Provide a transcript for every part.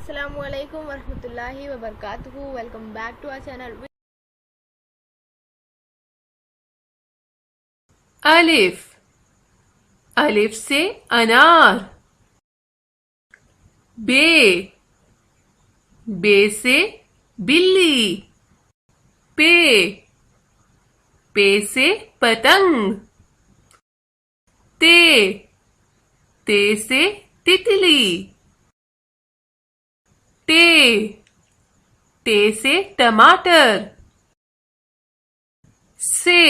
Assalamualaikum warahmatullahi wabarakatuh. Welcome back to our channel. अलिफ। अलिफ से अनार। बे। बे से बिल्ली। पे। पे से पतंग। ते। ते से तितली। टे। टे से टमाटर। से।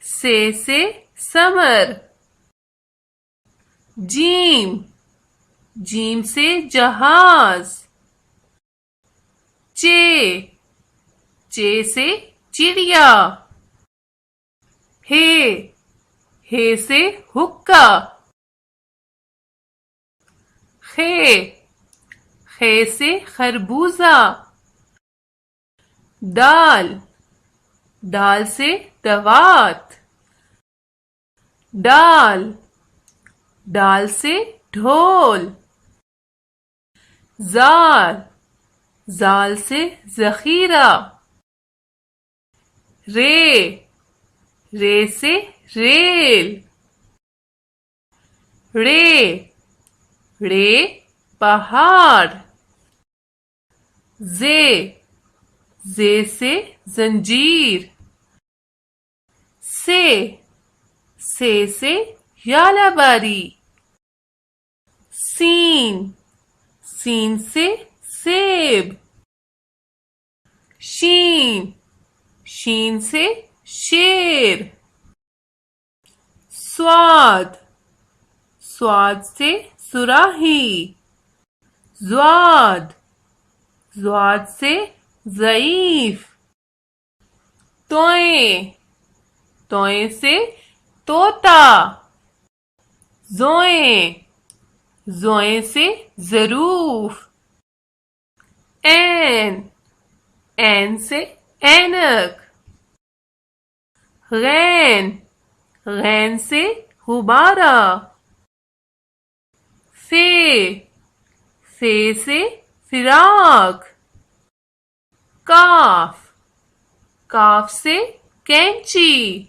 से समर। जीम। जीम से जहाज। चे। चे से चिड़िया। हे। हे से हुक्का। खे। खे से खरबूजा। दाल। दाल से दवात। डाल। डाल से ढोल। जाल। जाल से जखीरा। रे। रे से रेल। रे। रे पहाड़। जे। जे से जंजीर। से यालाबारी। सीन। सीन से सेब। शीन। शीन से शेर। स्वाद। स्वाद से सुराही। ज्वाद। ज्वाद से ज़ईफ। तोए। तोए से तोता। जोए। जोए से जरूफ। ऐन। ऐन से ऐनक। गैन। गैन से गुब्बारा। फे। फे से फिराक। काफ। काफ से कैंची।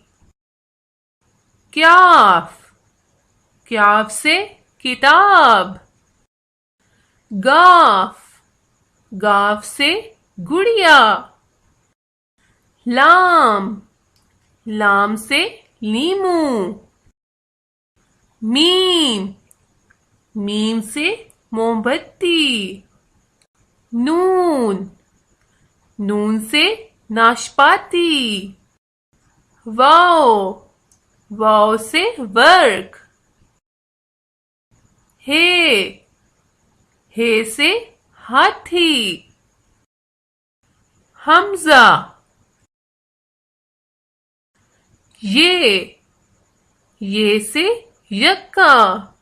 क्याफ। क्याफ से किताब। गाफ। गाफ से गुड़िया। लाम। लाम से लीमू। मीम। मीम से मोमबत्ती। नून। नून से नाशपाती। वाओ। वाओ से वर्क। हे। हे से हाथी। हमजा। ये से यक्का।